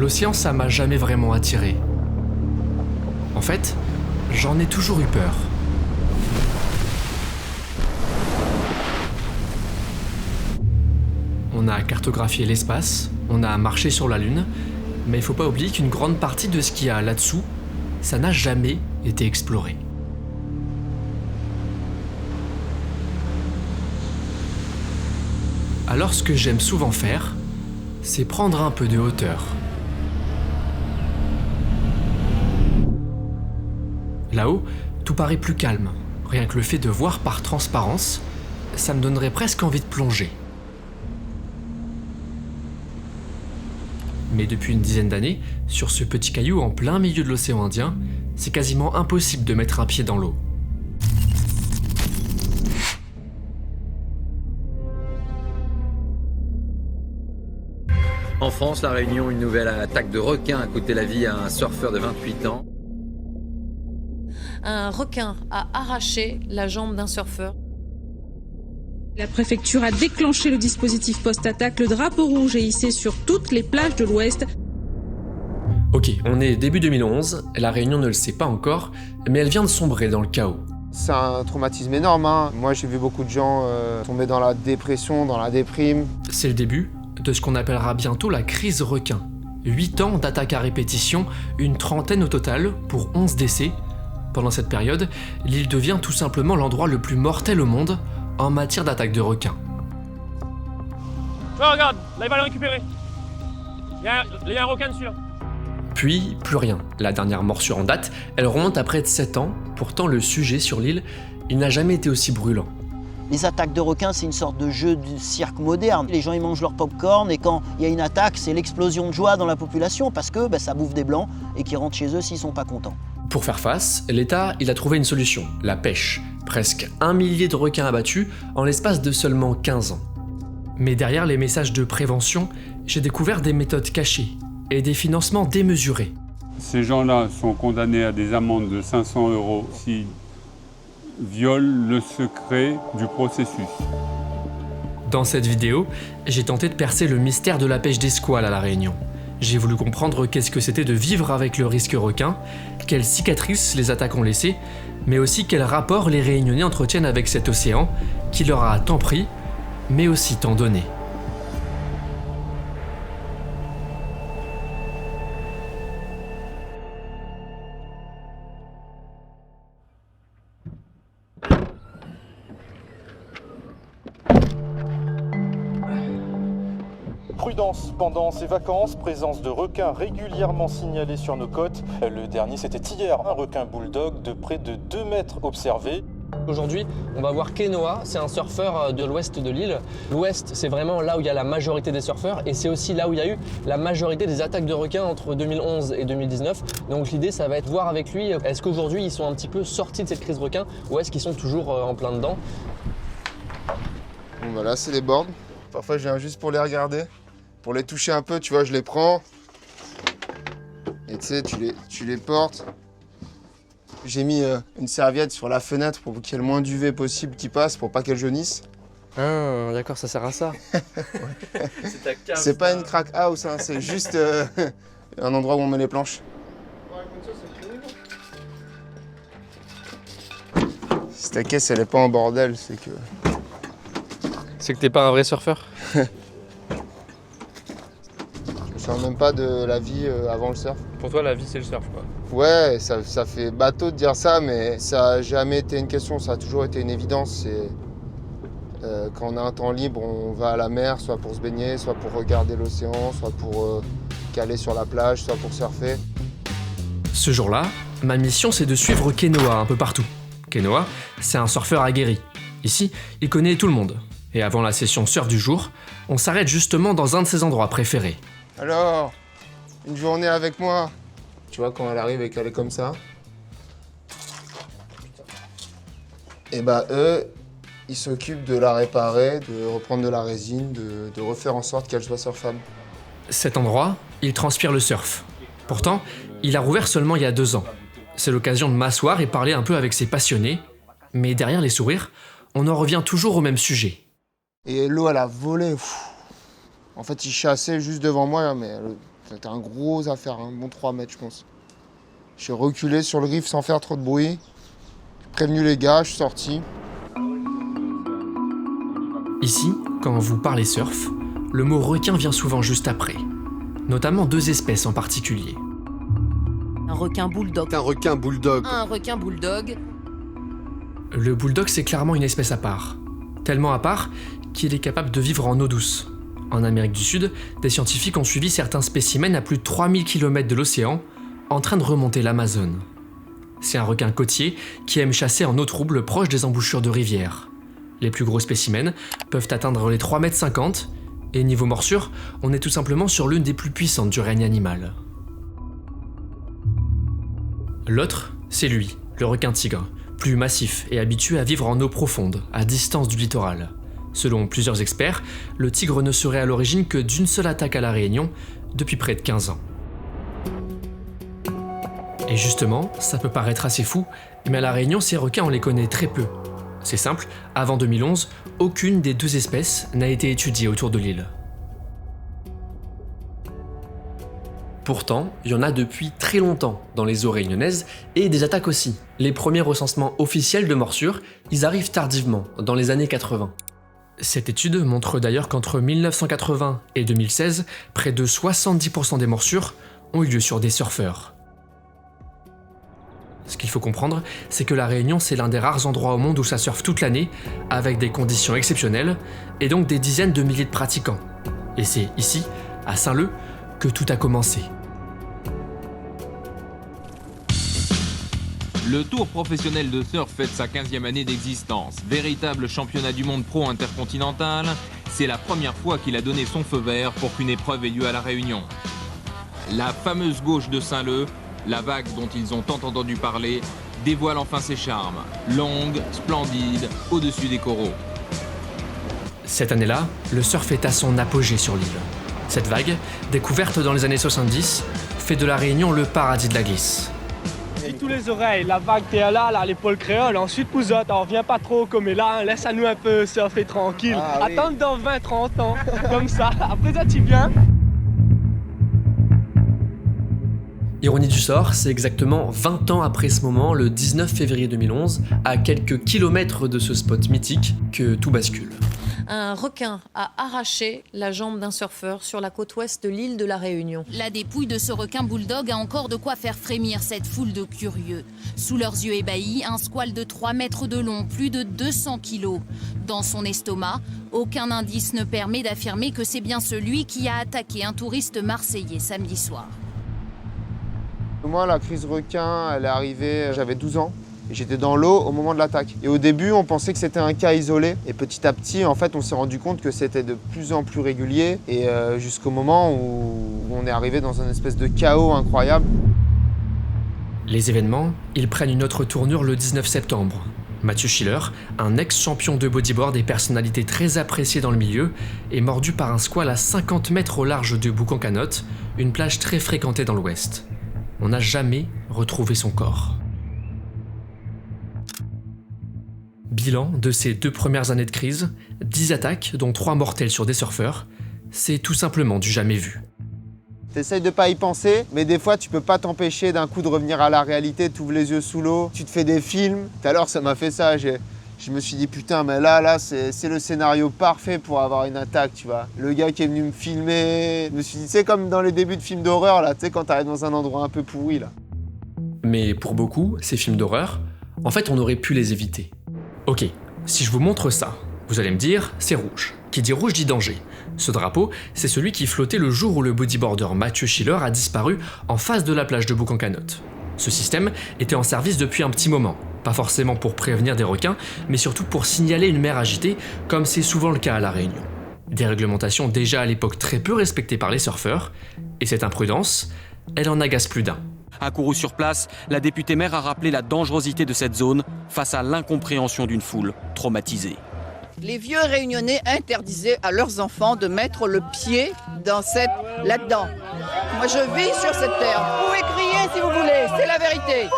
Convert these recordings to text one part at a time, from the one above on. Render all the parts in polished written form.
l'océan, ça m'a jamais vraiment attiré. En fait, j'en ai toujours eu peur. On a cartographié l'espace, on a marché sur la Lune, mais il faut pas oublier qu'une grande partie de ce qu'il y a là-dessous, ça n'a jamais été exploré. Alors ce que j'aime souvent faire, c'est prendre un peu de hauteur. Là-haut, tout paraît plus calme. Rien que le fait de voir par transparence, ça me donnerait presque envie de plonger. Mais depuis une dizaine d'années, sur ce petit caillou en plein milieu de l'océan Indien, c'est quasiment impossible de mettre un pied dans l'eau. En France, La Réunion, une nouvelle attaque de requin a coûté la vie à un surfeur de 28 ans. Un requin a arraché la jambe d'un surfeur. La préfecture a déclenché le dispositif post-attaque. Le drapeau rouge est hissé sur toutes les plages de l'Ouest. Ok, on est début 2011, La Réunion ne le sait pas encore, mais elle vient de sombrer dans le chaos. C'est un traumatisme énorme, hein. Moi j'ai vu beaucoup de gens tomber dans la dépression, dans la déprime. C'est le début de ce qu'on appellera bientôt la crise requin. 8 ans d'attaques à répétition, une trentaine au total, pour 11 décès. Pendant cette période, l'île devient tout simplement l'endroit le plus mortel au monde en matière d'attaque de requins. Oh, regarde, là il va le récupérer. Il y a un requin dessus là. Puis, plus rien. La dernière morsure en date, elle remonte à près de 7 ans. Pourtant, le sujet sur l'île, il n'a jamais été aussi brûlant. Les attaques de requins, c'est une sorte de jeu de cirque moderne. Les gens, ils mangent leur pop-corn et quand il y a une attaque, c'est l'explosion de joie dans la population parce que ça bouffe des blancs et qui rentrent chez eux s'ils sont pas contents. Pour faire face, l'État, il a trouvé une solution, la pêche. Presque 1 millier de requins abattus en l'espace de seulement 15 ans. Mais derrière les messages de prévention, j'ai découvert des méthodes cachées et des financements démesurés. Ces gens-là sont condamnés à des amendes de 500 € s'ils violent le secret du processus. Dans cette vidéo, j'ai tenté de percer le mystère de la pêche des squales à La Réunion. J'ai voulu comprendre qu'est-ce que c'était de vivre avec le risque requin, quelles cicatrices les attaques ont laissées, mais aussi quel rapport les Réunionnais entretiennent avec cet océan qui leur a tant pris, mais aussi tant donné. Prudence pendant ces vacances, présence de requins régulièrement signalés sur nos côtes. Le dernier, c'était hier, un requin bulldog de près de 2 mètres observé. Aujourd'hui, on va voir Kenoa, c'est un surfeur de l'ouest de l'île. L'ouest, c'est vraiment là où il y a la majorité des surfeurs et c'est aussi là où il y a eu la majorité des attaques de requins entre 2011 et 2019. Donc l'idée, ça va être de voir avec lui, est-ce qu'aujourd'hui ils sont un petit peu sortis de cette crise requin ou est-ce qu'ils sont toujours en plein dedans? Bon bah là c'est les boards. Parfois je viens juste pour les regarder, pour les toucher un peu, tu vois, je les prends. Et tu sais, tu les portes. J'ai mis une serviette sur la fenêtre pour qu'il y ait le moins d'UV possible qui passe, pour pas qu'elle jaunisse. Ah, d'accord, ça sert à ça. C'est pas une crack house, hein, c'est juste un endroit où on met les planches. Si ta caisse elle est pas en bordel, c'est que... C'est que t'es pas un vrai surfeur? Je me souviens même pas de la vie avant le surf. Pour toi, la vie, c'est le surf, quoi. Ouais, ça fait bateau de dire ça, mais ça a jamais été une question, ça a toujours été une évidence. C'est, quand on a un temps libre, on va à la mer, soit pour se baigner, soit pour regarder l'océan, soit pour caler sur la plage, soit pour surfer. Ce jour-là, ma mission c'est de suivre Kenoa un peu partout. Kenoa, c'est un surfeur aguerri. Ici, il connaît tout le monde. Et avant la session surf du jour, on s'arrête justement dans un de ses endroits préférés. Alors, une journée avec moi. Tu vois, quand elle arrive et qu'elle est comme ça. Et bah eux, ils s'occupent de la réparer, de reprendre de la résine, de refaire en sorte qu'elle soit surfable. Cet endroit, il transpire le surf. Pourtant, il a rouvert seulement il y a 2 ans. C'est l'occasion de m'asseoir et parler un peu avec ses passionnés. Mais derrière les sourires, on en revient toujours au même sujet. Et l'eau, elle a volé. En fait, ils chassaient juste devant moi, mais C'était un gros affaire, un bon 3 mètres, je pense. Je suis reculé sur le riff sans faire trop de bruit. J'ai prévenu les gars, je suis sorti. Ici, quand vous parlez surf, le mot requin vient souvent juste après. Notamment 2 espèces en particulier. Un requin bulldog. Un requin bulldog. Un requin bulldog. Le bulldog, c'est clairement une espèce à part. Tellement à part qu'il est capable de vivre en eau douce. En Amérique du Sud, des scientifiques ont suivi certains spécimens à plus de 3000 km de l'océan, en train de remonter l'Amazone. C'est un requin côtier qui aime chasser en eau trouble proche des embouchures de rivières. Les plus gros spécimens peuvent atteindre les 3,50 m, et niveau morsure, on est tout simplement sur l'une des plus puissantes du règne animal. L'autre, c'est lui, le requin tigre, plus massif et habitué à vivre en eau profonde, à distance du littoral. Selon plusieurs experts, le tigre ne serait à l'origine que d'une seule attaque à La Réunion depuis près de 15 ans. Et justement, ça peut paraître assez fou, mais à La Réunion, ces requins, on les connaît très peu. C'est simple, avant 2011, aucune des 2 espèces n'a été étudiée autour de l'île. Pourtant, il y en a depuis très longtemps dans les eaux réunionnaises, et des attaques aussi. Les premiers recensements officiels de morsures, ils arrivent tardivement, dans les années 80. Cette étude montre d'ailleurs qu'entre 1980 et 2016, près de 70% des morsures ont eu lieu sur des surfeurs. Ce qu'il faut comprendre, c'est que La Réunion, c'est l'un des rares endroits au monde où ça surfe toute l'année, avec des conditions exceptionnelles, et donc des dizaines de milliers de pratiquants. Et c'est ici, à Saint-Leu, que tout a commencé. Le Tour professionnel de surf fête sa 15e année d'existence. Véritable championnat du monde pro intercontinental, c'est la première fois qu'il a donné son feu vert pour qu'une épreuve ait lieu à La Réunion. La fameuse gauche de Saint-Leu, la vague dont ils ont tant entendu parler, dévoile enfin ses charmes. Longue, splendide, au-dessus des coraux. Cette année-là, le surf est à son apogée sur l'île. Cette vague, découverte dans les années 70, fait de La Réunion le paradis de la glisse. Et tous les oreilles, la vague t'es là, l'épaule créole, ensuite pousote, on revient pas trop comme là, laisse-nous un peu surfer tranquille. Attends dans 20-30 ans, comme ça, après ça tu viens. Ironie du sort, c'est exactement 20 ans après ce moment, le 19 février 2011, à quelques kilomètres de ce spot mythique, que tout bascule. Un requin a arraché la jambe d'un surfeur sur la côte ouest de l'île de La Réunion. La dépouille de ce requin bulldog a encore de quoi faire frémir cette foule de curieux. Sous leurs yeux ébahis, un squale de 3 mètres de long, plus de 200 kilos. Dans son estomac, aucun indice ne permet d'affirmer que c'est bien celui qui a attaqué un touriste marseillais samedi soir. Moi, la crise requin, elle est arrivée, j'avais 12 ans. J'étais dans l'eau au moment de l'attaque. Et au début, on pensait que c'était un cas isolé. Et petit à petit, en fait, on s'est rendu compte que c'était de plus en plus régulier. Et jusqu'au moment où on est arrivé dans une espèce de chaos incroyable. Les événements, ils prennent une autre tournure le 19 septembre. Mathieu Schiller, un ex-champion de bodyboard et personnalité très appréciée dans le milieu, est mordu par un squale à 50 mètres au large de Boucancanotte, une plage très fréquentée dans l'ouest. On n'a jamais retrouvé son corps. Bilan de ces 2 premières années de crise, 10 attaques, dont 3 mortelles sur des surfeurs, c'est tout simplement du jamais vu. T'essayes de pas y penser, mais des fois tu peux pas t'empêcher d'un coup de revenir à la réalité, t'ouvres les yeux sous l'eau, tu te fais des films. Tout à l'heure ça m'a fait ça, je me suis dit putain mais là c'est le scénario parfait pour avoir une attaque, tu vois. Le gars qui est venu me filmer, je me suis dit c'est comme dans les débuts de films d'horreur là, tu sais quand t'arrives dans un endroit un peu pourri là. Mais pour beaucoup, ces films d'horreur, en fait on aurait pu les éviter. Ok, si je vous montre ça, vous allez me dire, c'est rouge. Qui dit rouge dit danger. Ce drapeau, c'est celui qui flottait le jour où le bodyboarder Mathieu Schiller a disparu en face de la plage de Boucancanotte. Ce système était en service depuis un petit moment, pas forcément pour prévenir des requins, mais surtout pour signaler une mer agitée, comme c'est souvent le cas à La Réunion. Des réglementations déjà à l'époque très peu respectées par les surfeurs, et cette imprudence, elle en agace plus d'un. Accourue sur place, la députée maire a rappelé la dangerosité de cette zone face à l'incompréhension d'une foule traumatisée. Les vieux réunionnais interdisaient à leurs enfants de mettre le pied là-dedans. Moi je vis sur cette terre. Vous pouvez crier si vous voulez, c'est la vérité.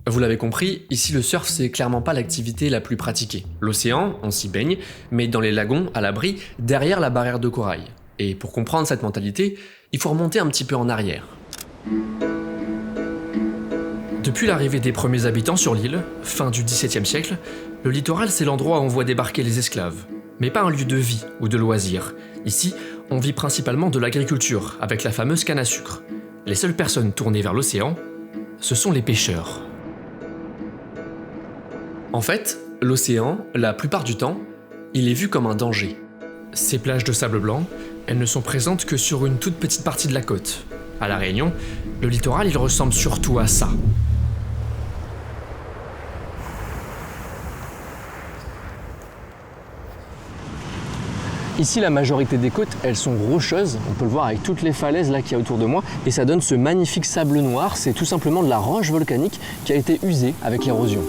Vous l'avez compris, ici le surf c'est clairement pas l'activité la plus pratiquée. L'océan, on s'y baigne, mais dans les lagons, à l'abri, derrière la barrière de corail. Et pour comprendre cette mentalité, il faut remonter un petit peu en arrière. Depuis l'arrivée des premiers habitants sur l'île, fin du XVIIe siècle, le littoral c'est l'endroit où on voit débarquer les esclaves. Mais pas un lieu de vie ou de loisirs. Ici, on vit principalement de l'agriculture, avec la fameuse canne à sucre. Les seules personnes tournées vers l'océan, ce sont les pêcheurs. En fait, l'océan, la plupart du temps, il est vu comme un danger. Ces plages de sable blanc, elles ne sont présentes que sur une toute petite partie de la côte. À La Réunion, le littoral, il ressemble surtout à ça. Ici, la majorité des côtes, elles sont rocheuses. On peut le voir avec toutes les falaises là qu'il y a autour de moi. Et ça donne ce magnifique sable noir. C'est tout simplement de la roche volcanique qui a été usée avec l'érosion.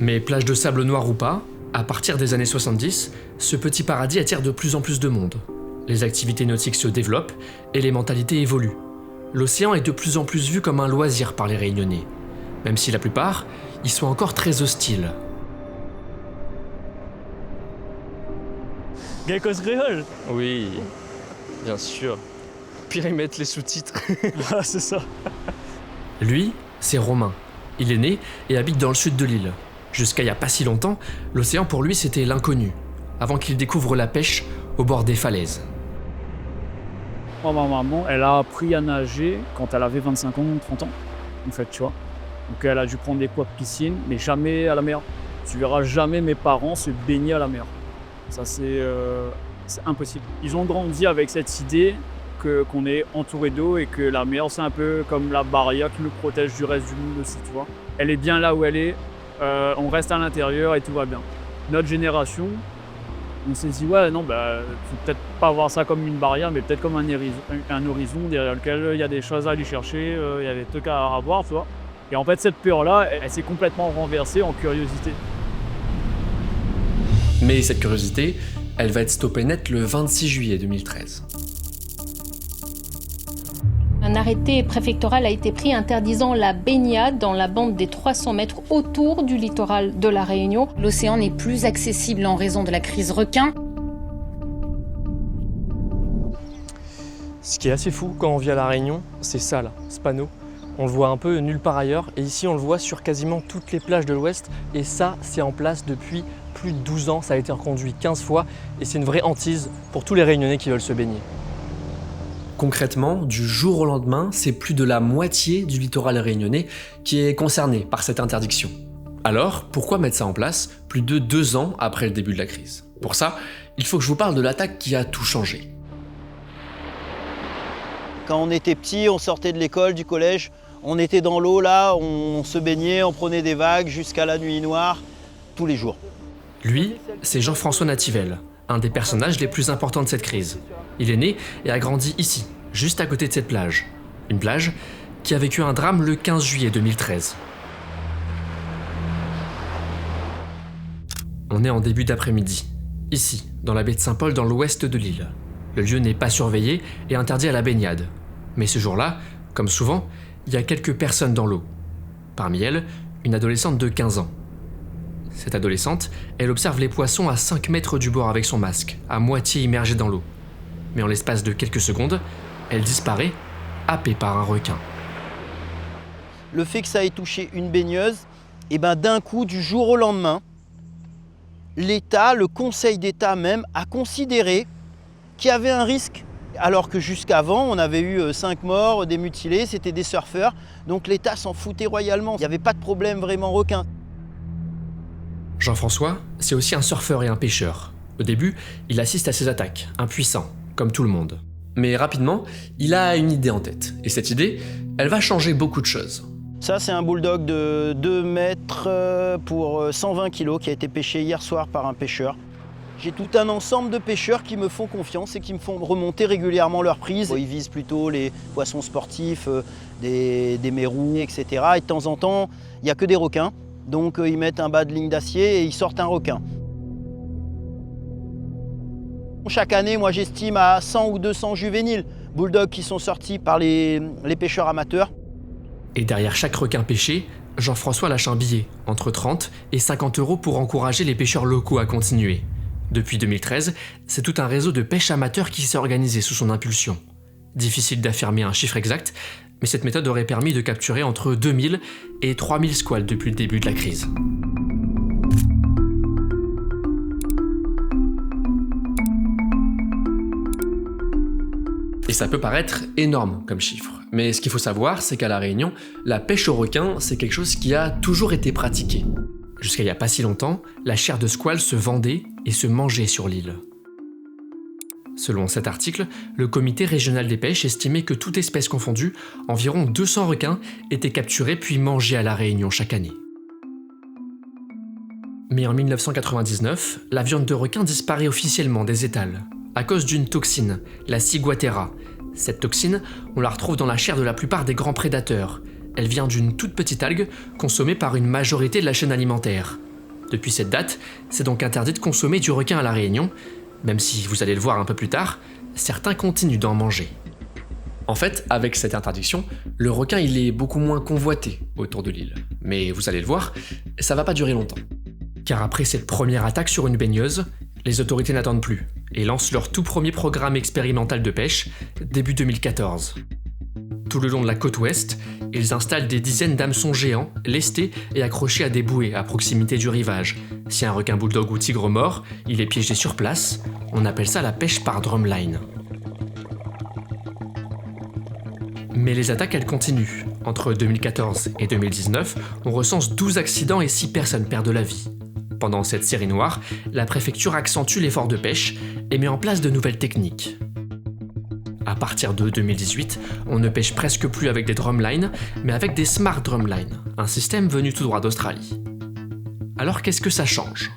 Mais plage de sable noir ou pas, à partir des années 70, ce petit paradis attire de plus en plus de monde. Les activités nautiques se développent et les mentalités évoluent. L'océan est de plus en plus vu comme un loisir par les Réunionnais, même si la plupart y sont encore très hostiles. Gaïkos créole? Oui, bien sûr. Pire, ils mettent les sous-titres. Ah, c'est ça. Lui, c'est Romain. Il est né et habite dans le sud de l'île. Jusqu'à il n'y a pas si longtemps, l'océan pour lui c'était l'inconnu, avant qu'il découvre la pêche au bord des falaises. Moi, ma maman, elle a appris à nager quand elle avait 25 ans, 30 ans, en fait, tu vois. Donc elle a dû prendre des cours de piscine, mais jamais à la mer. Tu verras jamais mes parents se baigner à la mer. Ça, c'est impossible. Ils ont grandi avec cette idée qu'on est entouré d'eau et que la mer, c'est un peu comme la barrière qui nous protège du reste du monde aussi, tu vois. Elle est bien là où elle est, on reste à l'intérieur et tout va bien. Notre génération, on s'est dit, ouais, non, faut peut-être pas voir ça comme une barrière, mais peut-être comme un horizon derrière lequel il y a des choses à aller chercher, il y a des trucs à voir, tu vois. Et en fait, cette peur-là, elle s'est complètement renversée en curiosité. Mais cette curiosité, elle va être stoppée net le 26 juillet 2013. Un arrêté préfectoral a été pris interdisant la baignade dans la bande des 300 mètres autour du littoral de La Réunion. L'océan n'est plus accessible en raison de la crise requin. Ce qui est assez fou quand on vit à La Réunion, c'est ça là, ce panneau. On le voit un peu nulle part ailleurs et ici on le voit sur quasiment toutes les plages de l'Ouest et ça c'est en place depuis plus de 12 ans, ça a été reconduit 15 fois et c'est une vraie hantise pour tous les Réunionnais qui veulent se baigner. Concrètement, du jour au lendemain, c'est plus de la moitié du littoral réunionnais qui est concerné par cette interdiction. Alors, pourquoi mettre ça en place plus de 2 ans après le début de la crise? Pour ça, il faut que je vous parle de l'attaque qui a tout changé. Quand on était petit, on sortait de l'école, du collège, on était dans l'eau là, on se baignait, on prenait des vagues jusqu'à la nuit noire, tous les jours. Lui, c'est Jean-François Nativel, un des personnages les plus importants de cette crise. Il est né et a grandi ici, juste à côté de cette plage. Une plage qui a vécu un drame le 15 juillet 2013. On est en début d'après-midi, ici, dans la baie de Saint-Paul, dans l'ouest de l'île. Le lieu n'est pas surveillé et interdit à la baignade. Mais ce jour-là, comme souvent, il y a quelques personnes dans l'eau. Parmi elles, une adolescente de 15 ans. Cette adolescente, elle observe les poissons à 5 mètres du bord avec son masque, à moitié immergé dans l'eau. Mais en l'espace de quelques secondes, elle disparaît, happée par un requin. Le fait que ça ait touché une baigneuse, et d'un coup, du jour au lendemain, l'État, le Conseil d'État même, a considéré qu'il y avait un risque. Alors que jusqu'avant, on avait eu 5 morts, des mutilés, c'était des surfeurs. Donc l'État s'en foutait royalement. Il n'y avait pas de problème vraiment requin. Jean-François, c'est aussi un surfeur et un pêcheur. Au début, il assiste à ces attaques, impuissant, comme tout le monde. Mais rapidement, il a une idée en tête. Et cette idée, elle va changer beaucoup de choses. Ça, c'est un bulldog de 2 mètres pour 120 kilos qui a été pêché hier soir par un pêcheur. J'ai tout un ensemble de pêcheurs qui me font confiance et qui me font remonter régulièrement leurs prises. Ils visent plutôt les poissons sportifs, des mérous, etc. Et de temps en temps, il n'y a que des requins. Donc ils mettent un bas de ligne d'acier et ils sortent un requin. Chaque année, moi j'estime à 100 ou 200 juvéniles, bulldogs qui sont sortis par les pêcheurs amateurs. Et derrière chaque requin pêché, Jean-François lâche un billet, entre 30 et 50 € pour encourager les pêcheurs locaux à continuer. Depuis 2013, c'est tout un réseau de pêche amateur qui s'est organisé sous son impulsion. Difficile d'affirmer un chiffre exact, mais cette méthode aurait permis de capturer entre 2000 et 3000 squales depuis le début de la crise. Et ça peut paraître énorme comme chiffre. Mais ce qu'il faut savoir, c'est qu'à La Réunion, la pêche au requin, c'est quelque chose qui a toujours été pratiqué. Jusqu'à il n'y a pas si longtemps, la chair de squale se vendait et se mangeait sur l'île. Selon cet article, le comité régional des pêches estimait que toute espèce confondue, environ 200 requins étaient capturés puis mangés à La Réunion chaque année. Mais en 1999, la viande de requin disparaît officiellement des étals, à cause d'une toxine, la ciguatera. Cette toxine, on la retrouve dans la chair de la plupart des grands prédateurs. Elle vient d'une toute petite algue consommée par une majorité de la chaîne alimentaire. Depuis cette date, c'est donc interdit de consommer du requin à La Réunion, même si, vous allez le voir un peu plus tard, certains continuent d'en manger. En fait, avec cette interdiction, le requin il est beaucoup moins convoité autour de l'île. Mais vous allez le voir, ça va pas durer longtemps. Car après cette première attaque sur une baigneuse, les autorités n'attendent plus et lancent leur tout premier programme expérimental de pêche, début 2014. Tout le long de la côte ouest, ils installent des dizaines d'hameçons géants, lestés et accrochés à des bouées à proximité du rivage. Si un requin bulldog ou tigre mord, il est piégé sur place. On appelle ça la pêche par drumline. Mais les attaques, elles continuent. Entre 2014 et 2019, on recense 12 accidents et 6 personnes perdent la vie. Pendant cette série noire, la préfecture accentue l'effort de pêche et met en place de nouvelles techniques. À partir de 2018, on ne pêche presque plus avec des drumlines, mais avec des smart drumlines, un système venu tout droit d'Australie. Alors qu'est-ce que ça change ?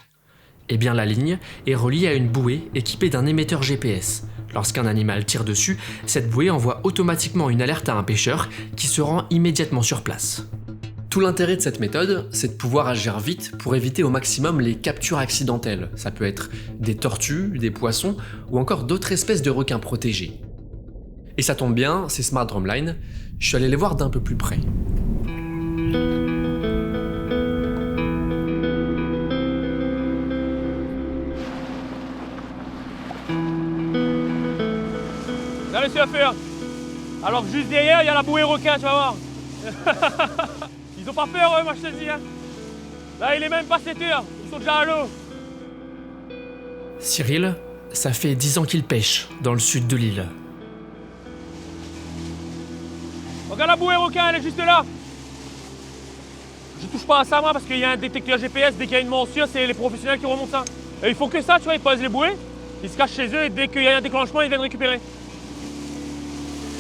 Eh bien la ligne est reliée à une bouée équipée d'un émetteur GPS. Lorsqu'un animal tire dessus, cette bouée envoie automatiquement une alerte à un pêcheur qui se rend immédiatement sur place. Tout l'intérêt de cette méthode, c'est de pouvoir agir vite pour éviter au maximum les captures accidentelles. Ça peut être des tortues, des poissons ou encore d'autres espèces de requins protégés. Et ça tombe bien, ces smart drumlines, je suis allé les voir d'un peu plus près. Vous avez réussi à faire. Alors que juste derrière, il y a la bouée requin, tu vas voir. Ils ont pas peur, eux, moi je te le dis. Hein. Là, il est même pas 7 heures, ils sont déjà à l'eau. Cyril, ça fait 10 ans qu'il pêche dans le sud de l'île. Regarde la bouée requin, elle est juste là. Je touche pas à ça, moi, parce qu'il y a un détecteur GPS. Dès qu'il y a une morsure, c'est les professionnels qui remontent ça. Et ils font que ça, tu vois, ils posent les bouées, ils se cachent chez eux et dès qu'il y a un déclenchement, ils viennent récupérer.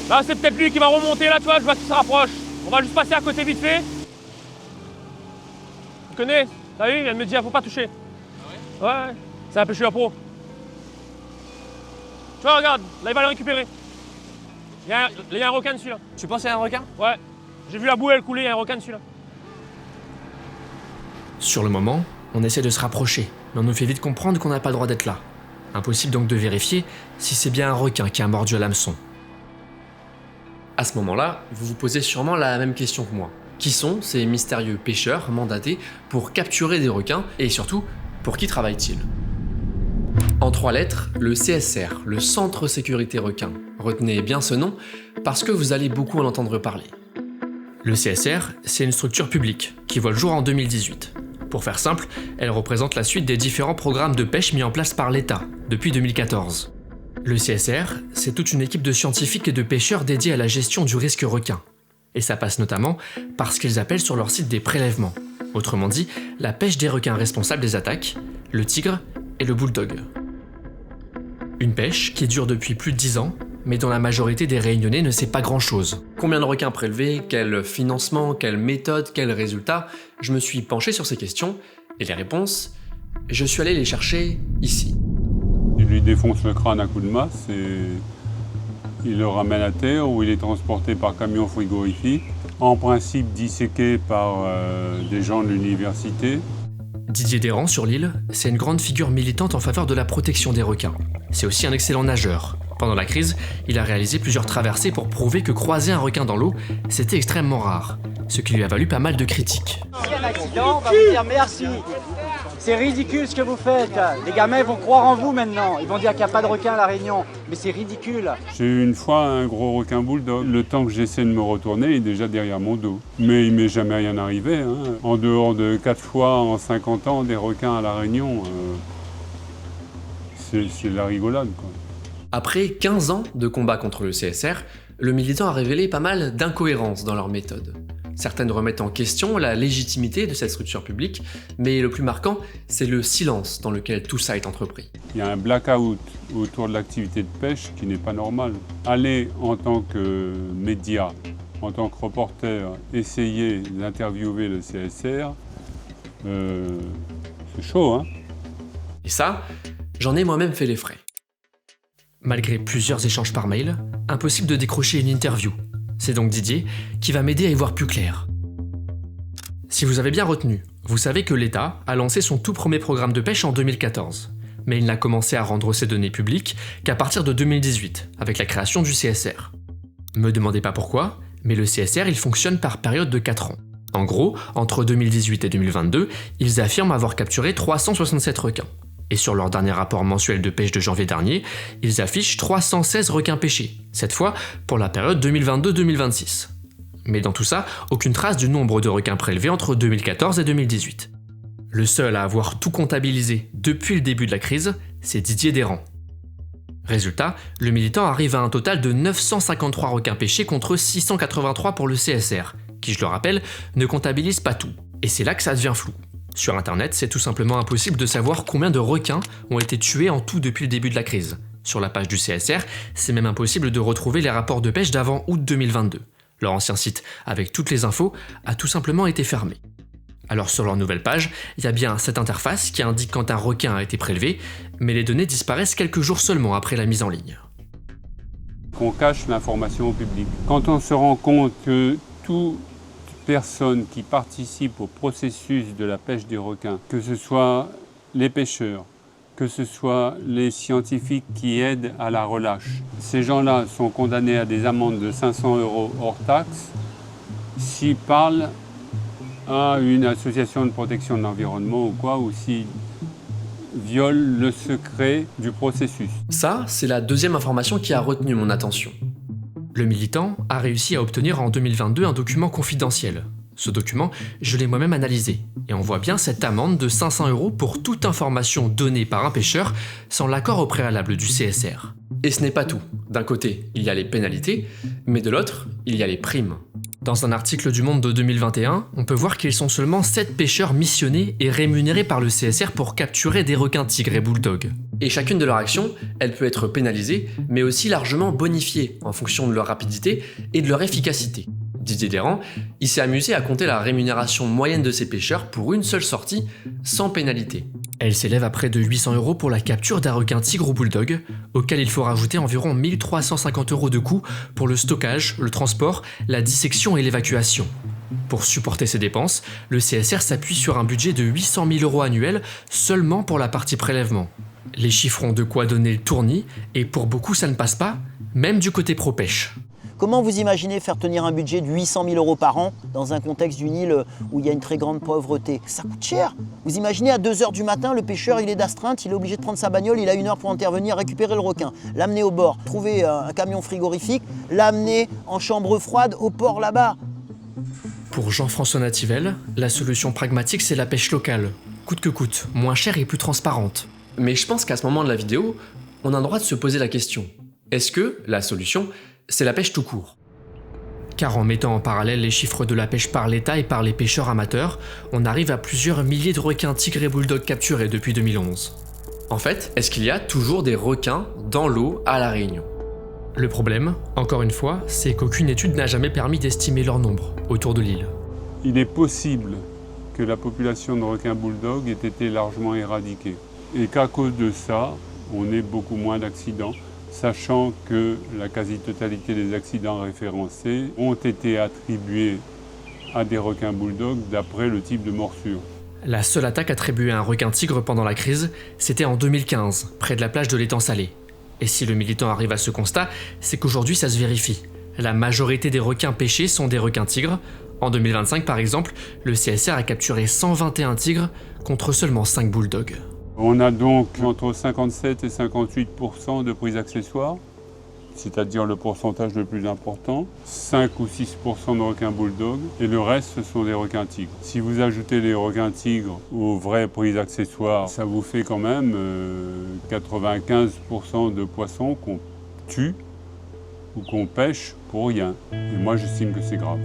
Là, c'est peut-être lui qui va remonter, là, tu vois, je vois qu'il se rapproche. On va juste passer à côté vite fait. Tu connais? T'as vu? Il vient de me dire, faut pas toucher. Ah ouais? Ouais, c'est un pêcheur pro. Tu vois, regarde, là, il va le récupérer. Il y a un requin dessus, là. Tu penses qu'il y a un requin? Ouais. J'ai vu la bouée, elle couler, il y a un requin dessus, là. Sur le moment, on essaie de se rapprocher, mais on nous fait vite comprendre qu'on n'a pas le droit d'être là. Impossible donc de vérifier si c'est bien un requin qui a mordu à l'hameçon. À ce moment-là, vous vous posez sûrement la même question que moi. Qui sont ces mystérieux pêcheurs mandatés pour capturer des requins et surtout, pour qui travaillent-ils? En 3 lettres, le CSR, le Centre Sécurité Requin. Retenez bien ce nom parce que vous allez beaucoup en entendre parler. Le CSR, c'est une structure publique qui voit le jour en 2018. Pour faire simple, elle représente la suite des différents programmes de pêche mis en place par l'État depuis 2014. Le CSR, c'est toute une équipe de scientifiques et de pêcheurs dédiés à la gestion du risque requin. Et ça passe notamment par ce qu'ils appellent sur leur site des prélèvements. Autrement dit, la pêche des requins responsables des attaques, le tigre et le bulldog. Une pêche qui dure depuis plus de 10 ans, mais dont la majorité des Réunionnais ne sait pas grand-chose. Combien de requins prélevés, quel financement, quelle méthode, quels résultats? Je me suis penché sur ces questions, et les réponses, je suis allé les chercher ici. Il lui défonce le crâne à coups de masse et il le ramène à terre où il est transporté par camion frigorifique, en principe disséqué par des gens de l'université. Didier Desrands sur l'île, c'est une grande figure militante en faveur de la protection des requins. C'est aussi un excellent nageur. Pendant la crise, il a réalisé plusieurs traversées pour prouver que croiser un requin dans l'eau, c'était extrêmement rare, ce qui lui a valu pas mal de critiques. S'il y a un accident, on va vous dire merci. C'est ridicule ce que vous faites. Les gamins vont croire en vous maintenant. Ils vont dire qu'il n'y a pas de requin à La Réunion. Mais c'est ridicule. J'ai eu une fois un gros requin bulldog. Le temps que j'essaie de me retourner, il est déjà derrière mon dos. Mais il m'est jamais rien arrivé. Hein. En dehors de 4 fois en 50 ans, des requins à La Réunion, c'est de la rigolade, quoi. Après 15 ans de combat contre le CSR, le militant a révélé pas mal d'incohérences dans leur méthode. Certaines remettent en question la légitimité de cette structure publique, mais le plus marquant, c'est le silence dans lequel tout ça est entrepris. Il y a un blackout autour de l'activité de pêche qui n'est pas normal. Aller en tant que média, en tant que reporter, essayer d'interviewer le CSR, c'est chaud, hein? Et ça, j'en ai moi-même fait les frais. Malgré plusieurs échanges par mail, impossible de décrocher une interview. C'est donc Didier qui va m'aider à y voir plus clair. Si vous avez bien retenu, vous savez que l'État a lancé son tout premier programme de pêche en 2014. Mais il n'a commencé à rendre ces données publiques qu'à partir de 2018, avec la création du CSR. Me demandez pas pourquoi, mais le CSR il fonctionne par période de 4 ans. En gros, entre 2018 et 2022, ils affirment avoir capturé 367 requins. Et sur leur dernier rapport mensuel de pêche de janvier dernier, ils affichent 316 requins pêchés, cette fois pour la période 2022-2026. Mais dans tout ça, aucune trace du nombre de requins prélevés entre 2014 et 2018. Le seul à avoir tout comptabilisé depuis le début de la crise, c'est Didier Desrands. Résultat, le militant arrive à un total de 953 requins pêchés contre 683 pour le CSR, qui, je le rappelle, ne comptabilise pas tout. Et c'est là que ça devient flou. Sur internet, c'est tout simplement impossible de savoir combien de requins ont été tués en tout depuis le début de la crise. Sur la page du CSR, c'est même impossible de retrouver les rapports de pêche d'avant août 2022. Leur ancien site, avec toutes les infos, a tout simplement été fermé. Alors sur leur nouvelle page, il y a bien cette interface qui indique quand un requin a été prélevé, mais les données disparaissent quelques jours seulement après la mise en ligne. Qu'on cache l'information au public. Quand on se rend compte que toute personne qui participe au processus de la pêche des requins, que ce soit les pêcheurs, que ce soit les scientifiques qui aident à la relâche, ces gens-là sont condamnés à des amendes de 500 € hors taxe s'ils parlent à une association de protection de l'environnement ou quoi, ou s'ils violent le secret du processus. Ça, c'est la deuxième information qui a retenu mon attention. Le militant a réussi à obtenir en 2022 un document confidentiel. Ce document, je l'ai moi-même analysé, et on voit bien cette amende de 500 € pour toute information donnée par un pêcheur sans l'accord au préalable du CSR. Et ce n'est pas tout. D'un côté, il y a les pénalités, mais de l'autre, il y a les primes. Dans un article du Monde de 2021, on peut voir qu'ils sont seulement 7 pêcheurs missionnés et rémunérés par le CSR pour capturer des requins tigres et bulldogs. Et chacune de leurs actions, elle peut être pénalisée, mais aussi largement bonifiée en fonction de leur rapidité et de leur efficacité. Didier Desrands, il s'est amusé à compter la rémunération moyenne de ces pêcheurs pour une seule sortie, sans pénalité. Elle s'élève à près de 800 € pour la capture d'un requin tigre ou bulldog, auquel il faut rajouter environ 1350 € de coûts pour le stockage, le transport, la dissection et l'évacuation. Pour supporter ces dépenses, le CSR s'appuie sur un budget de 800 000 € annuels seulement pour la partie prélèvement. Les chiffres ont de quoi donner le tournis, et pour beaucoup ça ne passe pas, même du côté pro-pêche. Comment vous imaginez faire tenir un budget de 800 000 € par an dans un contexte d'une île où il y a une très grande pauvreté? Ça coûte cher. Vous imaginez à 2 h du matin, le pêcheur il est d'astreinte, il est obligé de prendre sa bagnole, il a 1 heure pour intervenir, récupérer le requin, l'amener au bord, trouver un camion frigorifique, l'amener en chambre froide au port là-bas. Pour Jean-François Nativelle, la solution pragmatique c'est la pêche locale, coûte que coûte, moins chère et plus transparente. Mais je pense qu'à ce moment de la vidéo, on a le droit de se poser la question. Est-ce que la solution, c'est la pêche tout court? Car en mettant en parallèle les chiffres de la pêche par l'État et par les pêcheurs amateurs, on arrive à plusieurs milliers de requins tigres et bulldogs capturés depuis 2011. En fait, est-ce qu'il y a toujours des requins dans l'eau à La Réunion? Le problème, encore une fois, c'est qu'aucune étude n'a jamais permis d'estimer leur nombre autour de l'île. Il est possible que la population de requins bulldogs ait été largement éradiquée et qu'à cause de ça, on ait beaucoup moins d'accidents, sachant que la quasi-totalité des accidents référencés ont été attribués à des requins bulldogs d'après le type de morsure. La seule attaque attribuée à un requin tigre pendant la crise, c'était en 2015, près de la plage de l'Étang Salé. Et si le militant arrive à ce constat, c'est qu'aujourd'hui ça se vérifie. La majorité des requins pêchés sont des requins tigres. En 2025 par exemple, le CSR a capturé 121 tigres contre seulement 5 bulldogs. On a donc entre 57 et 58% de prises accessoires, c'est-à-dire le pourcentage le plus important, 5 ou 6% de requins bulldog, et le reste ce sont des requins tigres. Si vous ajoutez les requins tigres aux vraies prises accessoires, ça vous fait quand même 95% de poissons qu'on tue ou qu'on pêche pour rien. Et moi j'estime que c'est grave.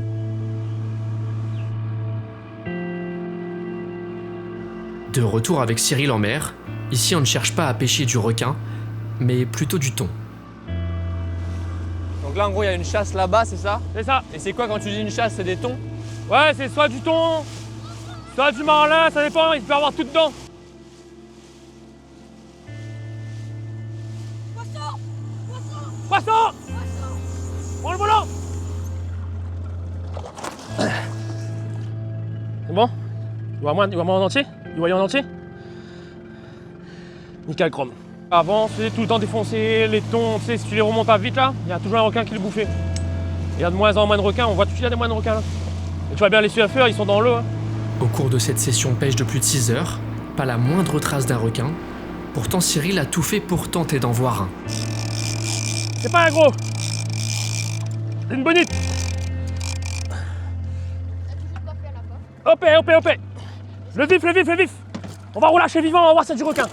De retour avec Cyril en mer, ici on ne cherche pas à pêcher du requin, mais plutôt du thon. Donc là en gros il y a une chasse là-bas, c'est ça? C'est ça. Et c'est quoi quand tu dis une chasse, c'est des thons? Ouais, c'est soit du thon, soit du marlin, ça dépend, il peut y avoir tout dedans. Poisson! Prends le volant! C'est bon? Il voit moi en entier? Il voyait en entier? Nickel chrome. Avant, c'est tout le temps défoncé, les thons, tu sais, si tu les remontes pas vite là, il y a toujours un requin qui le bouffait. Il y a de moins en moins de requins, on voit tout de suite qu'il y a des moins de requins là. Et tu vois bien les surfeurs, ils sont dans l'eau. Hein. Au cours de cette session pêche de plus de 6 heures, pas la moindre trace d'un requin. Pourtant Cyril a tout fait pour tenter d'en voir un. C'est pas un gros. C'est une bonite. Hop, hop, hop. Le vif, le vif, le vif. On va relâcher vivant, on va voir si c'est du requin.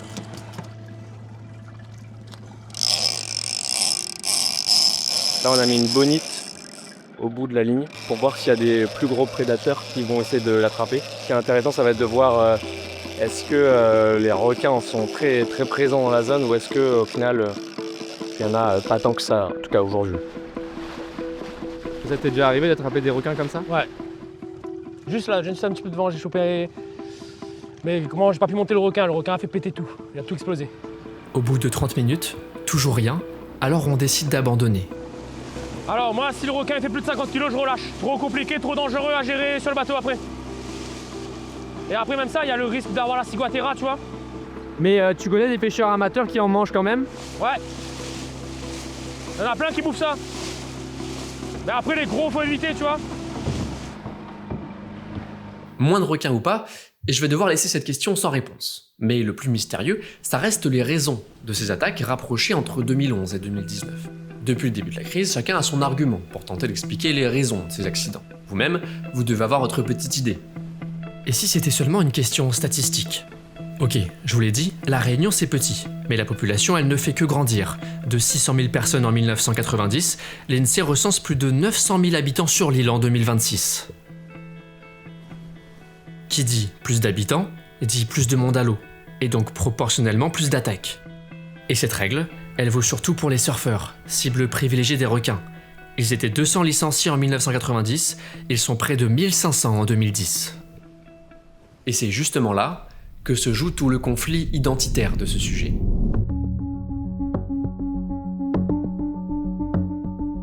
Là on a mis une bonite au bout de la ligne pour voir s'il y a des plus gros prédateurs qui vont essayer de l'attraper. Ce qui est intéressant, ça va être de voir est-ce que les requins sont très, très présents dans la zone ou est-ce qu'au final il y en a pas tant que ça, en tout cas aujourd'hui. Ça t'est déjà arrivé d'attraper des requins comme ça? Ouais. Juste là, juste un petit peu devant, j'ai chopé. Mais comment j'ai pas pu monter le requin a fait péter tout, il a tout explosé. Au bout de 30 minutes, toujours rien, alors on décide d'abandonner. Alors moi, si le requin fait plus de 50 kg, je relâche. Trop compliqué, trop dangereux à gérer sur le bateau après. Et après même ça, il y a le risque d'avoir la ciguatera, tu vois. Mais tu connais des pêcheurs amateurs qui en mangent quand même? Ouais. Il y en a plein qui bouffent ça. Mais après les gros, faut éviter, tu vois. Moins de requins ou pas, et je vais devoir laisser cette question sans réponse. Mais le plus mystérieux, ça reste les raisons de ces attaques rapprochées entre 2011 et 2019. Depuis le début de la crise, chacun a son argument pour tenter d'expliquer les raisons de ces accidents. Vous-même, vous devez avoir votre petite idée. Et si c'était seulement une question statistique? Ok, je vous l'ai dit, la Réunion c'est petit, mais la population elle ne fait que grandir. De 600 000 personnes en 1990, l'INSEE recense plus de 900 000 habitants sur l'île en 2026. Qui dit plus d'habitants, dit plus de monde à l'eau, et donc proportionnellement plus d'attaques. Et cette règle, elle vaut surtout pour les surfeurs, cible privilégiée des requins. Ils étaient 200 licenciés en 1990, ils sont près de 1500 en 2010. Et c'est justement là que se joue tout le conflit identitaire de ce sujet.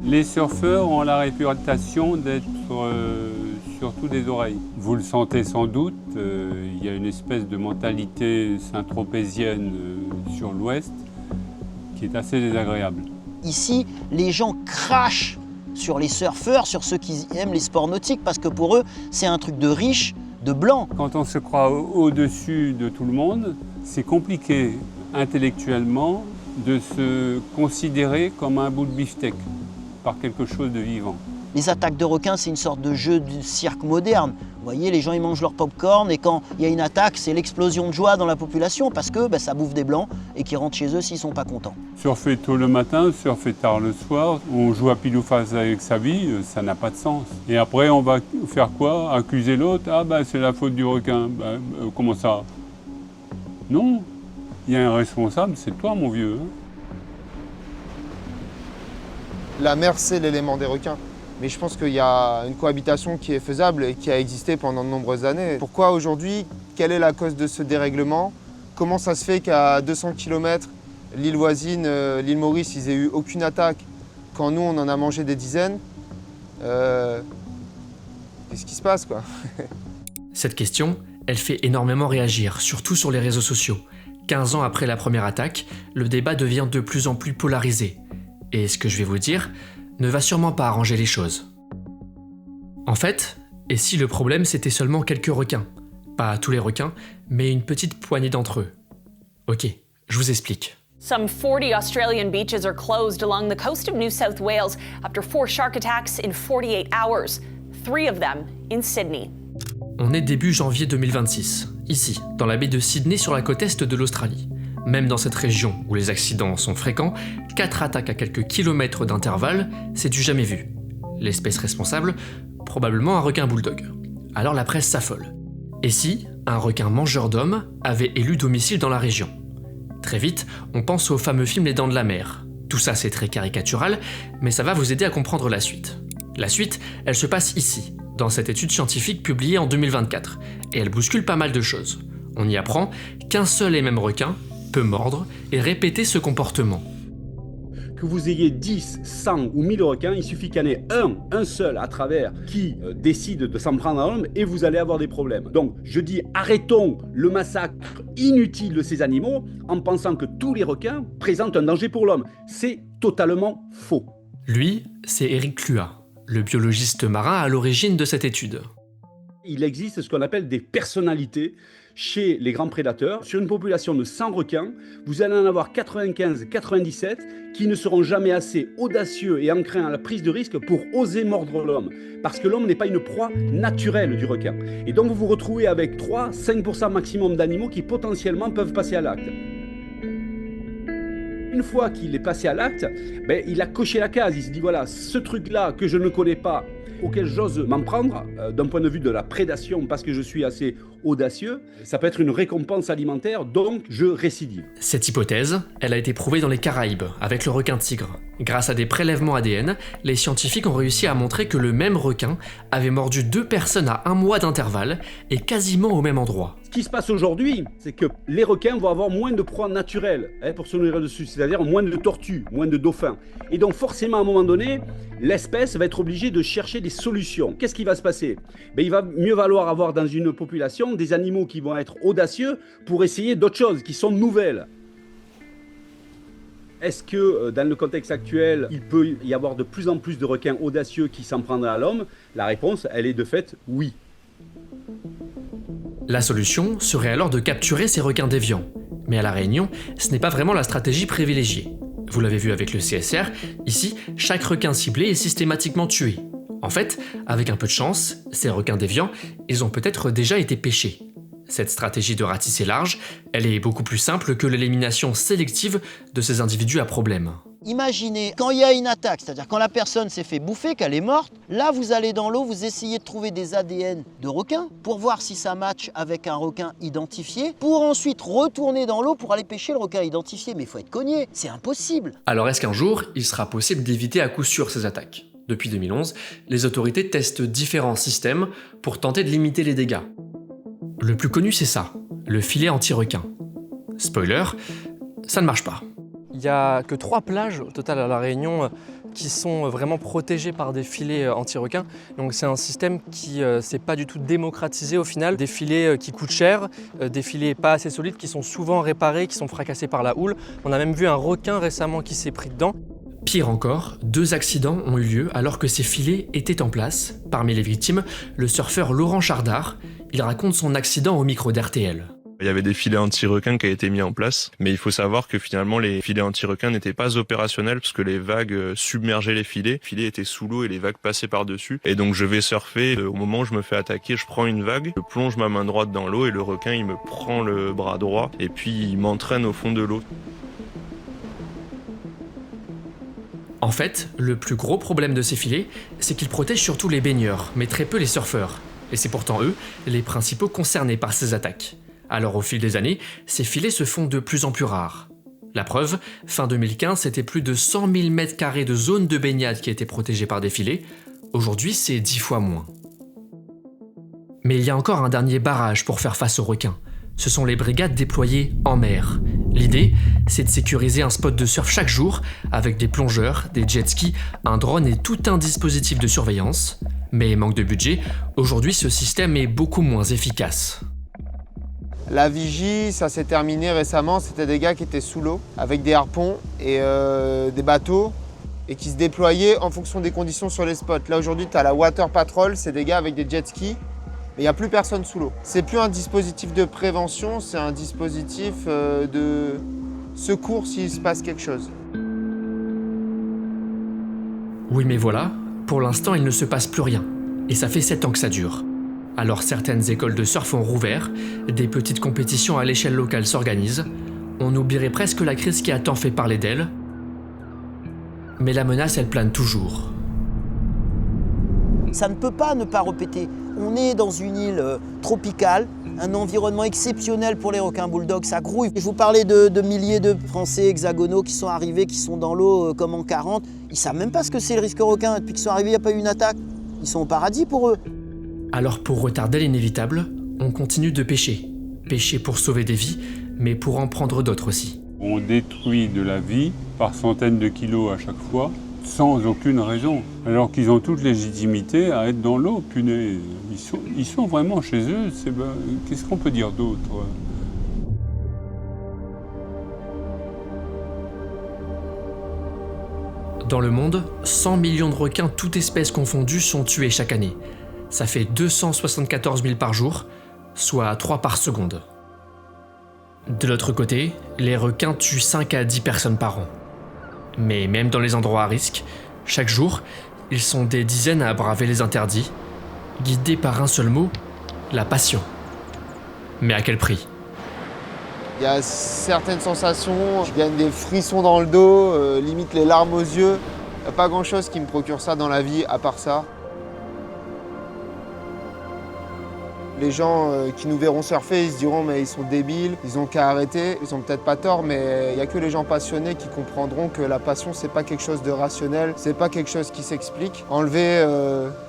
Les surfeurs ont la réputation d'être surtout des oreilles. Vous le sentez sans doute, il y a une espèce de mentalité saint-tropézienne sur l'ouest qui est assez désagréable. Ici, les gens crachent sur les surfeurs, sur ceux qui aiment les sports nautiques, parce que pour eux, c'est un truc de riche, de blanc. Quand on se croit au-dessus de tout le monde, c'est compliqué intellectuellement de se considérer comme un bout de beefsteak par quelque chose de vivant. Les attaques de requins, c'est une sorte de jeu de cirque moderne. Vous voyez, les gens ils mangent leur popcorn et quand il y a une attaque, c'est l'explosion de joie dans la population parce que ça bouffe des blancs et qui rentrent chez eux s'ils sont pas contents. Surfer tôt le matin, surfer tard le soir, on joue à pile ou face avec sa vie, ça n'a pas de sens. Et après, on va faire quoi? Accuser l'autre? Ah c'est la faute du requin. Comment ça? Non, il y a un responsable, c'est toi mon vieux. La mer, c'est l'élément des requins. Mais je pense qu'il y a une cohabitation qui est faisable et qui a existé pendant de nombreuses années. Pourquoi aujourd'hui? Quelle est la cause de ce dérèglement? Comment ça se fait qu'à 200 km, l'île voisine, l'île Maurice, ils n'aient eu aucune attaque, quand nous, on en a mangé des dizaines? Qu'est-ce qui se passe, quoi? Cette question, elle fait énormément réagir, surtout sur les réseaux sociaux. 15 ans après la première attaque, le débat devient de plus en plus polarisé. Et ce que je vais vous dire ne va sûrement pas arranger les choses. En fait, et si le problème c'était seulement quelques requins? Pas tous les requins, mais une petite poignée d'entre eux. Ok, je vous explique. Some 40 Australian beaches are closed along the coast of New South Wales after 4 shark attacks in 48 hours, 3 of them in Sydney. On est début janvier 2026, ici, dans la baie de Sydney sur la côte est de l'Australie. Même dans cette région où les accidents sont fréquents, 4 attaques à quelques kilomètres d'intervalle, c'est du jamais vu. L'espèce responsable, probablement un requin bulldog. Alors la presse s'affole. Et si un requin mangeur d'hommes avait élu domicile dans la région? Très vite, on pense au fameux film Les Dents de la Mer. Tout ça c'est très caricatural, mais ça va vous aider à comprendre la suite. La suite, elle se passe ici, dans cette étude scientifique publiée en 2024, et elle bouscule pas mal de choses. On y apprend qu'un seul et même requin peut mordre et répéter ce comportement. Que vous ayez 10, 100 ou 1000 requins, il suffit qu'il y en ait un seul à travers qui décide de s'en prendre à l'homme et vous allez avoir des problèmes. Donc je dis arrêtons le massacre inutile de ces animaux en pensant que tous les requins présentent un danger pour l'homme. C'est totalement faux. Lui, c'est Eric Cluat, le biologiste marin à l'origine de cette étude. Il existe ce qu'on appelle des personnalités chez les grands prédateurs. Sur une population de 100 requins, vous allez en avoir 95-97 qui ne seront jamais assez audacieux et enclins à la prise de risque pour oser mordre l'homme. Parce que l'homme n'est pas une proie naturelle du requin. Et donc vous vous retrouvez avec 3-5% maximum d'animaux qui potentiellement peuvent passer à l'acte. Une fois qu'il est passé à l'acte, il a coché la case. Il se dit voilà, ce truc-là que je ne connais pas, auquel j'ose m'en prendre, d'un point de vue de la prédation, parce que je suis assez audacieux, ça peut être une récompense alimentaire, donc je récidive. Cette hypothèse, elle a été prouvée dans les Caraïbes, avec le requin tigre. Grâce à des prélèvements ADN, les scientifiques ont réussi à montrer que le même requin avait mordu 2 personnes à 1 mois d'intervalle et quasiment au même endroit. Ce qui se passe aujourd'hui, c'est que les requins vont avoir moins de proies naturelles pour se nourrir dessus, c'est-à-dire moins de tortues, moins de dauphins. Et donc forcément, à un moment donné, l'espèce va être obligée de chercher des solutions. Qu'est-ce qui va se passer? Il va mieux valoir avoir dans une population des animaux qui vont être audacieux pour essayer d'autres choses, qui sont nouvelles. Est-ce que dans le contexte actuel, il peut y avoir de plus en plus de requins audacieux qui s'en prendraient à l'homme? La réponse, elle est de fait oui. La solution serait alors de capturer ces requins déviants. Mais à La Réunion, ce n'est pas vraiment la stratégie privilégiée. Vous l'avez vu avec le CSR, ici, chaque requin ciblé est systématiquement tué. En fait, avec un peu de chance, ces requins déviants, ils ont peut-être déjà été pêchés. Cette stratégie de ratisser large, elle est beaucoup plus simple que l'élimination sélective de ces individus à problème. Imaginez, quand il y a une attaque, c'est-à-dire quand la personne s'est fait bouffer, qu'elle est morte, là vous allez dans l'eau, vous essayez de trouver des ADN de requins pour voir si ça match avec un requin identifié, pour ensuite retourner dans l'eau pour aller pêcher le requin identifié. Mais il faut être cogné, c'est impossible. Alors est-ce qu'un jour, il sera possible d'éviter à coup sûr ces attaques? Depuis 2011, les autorités testent différents systèmes pour tenter de limiter les dégâts. Le plus connu, c'est ça, le filet anti-requin. Spoiler, ça ne marche pas. Il n'y a que 3 plages au total à La Réunion qui sont vraiment protégées par des filets anti-requins. Donc c'est un système qui s'est pas du tout démocratisé au final. Des filets qui coûtent cher, des filets pas assez solides qui sont souvent réparés, qui sont fracassés par la houle. On a même vu un requin récemment qui s'est pris dedans. Pire encore, 2 accidents ont eu lieu alors que ces filets étaient en place. Parmi les victimes, le surfeur Laurent Chardard. Il raconte son accident au micro d'RTL. Il y avait des filets anti-requins qui avaient été mis en place, mais il faut savoir que finalement les filets anti-requins n'étaient pas opérationnels parce que les vagues submergeaient les filets. Les filets étaient sous l'eau et les vagues passaient par-dessus. Et donc je vais surfer, au moment où je me fais attaquer, je prends une vague, je plonge ma main droite dans l'eau et le requin il me prend le bras droit et puis il m'entraîne au fond de l'eau. En fait, le plus gros problème de ces filets, c'est qu'ils protègent surtout les baigneurs, mais très peu les surfeurs. Et c'est pourtant eux, les principaux concernés par ces attaques. Alors au fil des années, ces filets se font de plus en plus rares. La preuve, fin 2015, c'était plus de 100 000 m² de zone de baignade qui étaient protégées par des filets. Aujourd'hui, c'est 10 fois moins. Mais il y a encore un dernier barrage pour faire face aux requins. Ce sont les brigades déployées en mer. L'idée, c'est de sécuriser un spot de surf chaque jour avec des plongeurs, des jet skis, un drone et tout un dispositif de surveillance. Mais manque de budget, aujourd'hui ce système est beaucoup moins efficace. La vigie, ça s'est terminé récemment, c'était des gars qui étaient sous l'eau avec des harpons et des bateaux et qui se déployaient en fonction des conditions sur les spots. Là aujourd'hui, tu as la Water Patrol, c'est des gars avec des jet skis, mais il n'y a plus personne sous l'eau. C'est plus un dispositif de prévention, c'est un dispositif de secours s'il se passe quelque chose. Oui mais voilà, pour l'instant il ne se passe plus rien. Et ça fait 7 ans que ça dure. Alors certaines écoles de surf ont rouvert, des petites compétitions à l'échelle locale s'organisent, on oublierait presque la crise qui a tant fait parler d'elle. Mais la menace, elle plane toujours. Ça ne peut pas ne pas repéter. On est dans une île tropicale, un environnement exceptionnel pour les requins bulldogs, ça grouille. Je vous parlais de milliers de Français hexagonaux qui sont arrivés, qui sont dans l'eau comme en 40. Ils ne savent même pas ce que c'est le risque requin. Depuis qu'ils sont arrivés, il n'y a pas eu une attaque. Ils sont au paradis pour eux. Alors pour retarder l'inévitable, on continue de pêcher. Pêcher pour sauver des vies, mais pour en prendre d'autres aussi. On détruit de la vie par centaines de kilos à chaque fois, sans aucune raison. Alors qu'ils ont toute légitimité à être dans l'eau, punaise. Ils sont vraiment chez eux. Qu'est-ce qu'on peut dire d'autre ? Dans le monde, 100 millions de requins, toutes espèces confondues, sont tués chaque année. Ça fait 274 000 par jour, soit 3 par seconde. De l'autre côté, les requins tuent 5 à 10 personnes par an. Mais même dans les endroits à risque, chaque jour, ils sont des dizaines à braver les interdits, guidés par un seul mot, la passion. Mais à quel prix ? Il y a certaines sensations, je gagne des frissons dans le dos, limite les larmes aux yeux. Il n'y a pas grand-chose qui me procure ça dans la vie, à part ça. Les gens qui nous verront surfer, ils se diront mais ils sont débiles, ils ont qu'à arrêter. Ils ont peut-être pas tort, mais il n'y a que les gens passionnés qui comprendront que la passion, c'est pas quelque chose de rationnel, c'est pas quelque chose qui s'explique. Enlever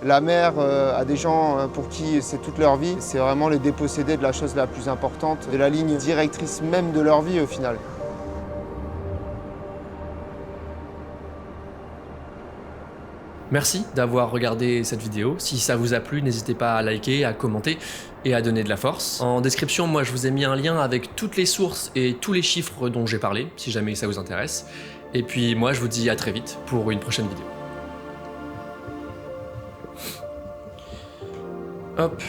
la mer à des gens pour qui c'est toute leur vie, c'est vraiment les déposséder de la chose la plus importante, de la ligne directrice même de leur vie au final. Merci d'avoir regardé cette vidéo. Si ça vous a plu, n'hésitez pas à liker, à commenter et à donner de la force. En description, moi je vous ai mis un lien avec toutes les sources et tous les chiffres dont j'ai parlé, si jamais ça vous intéresse. Et puis moi je vous dis à très vite pour une prochaine vidéo. Hop.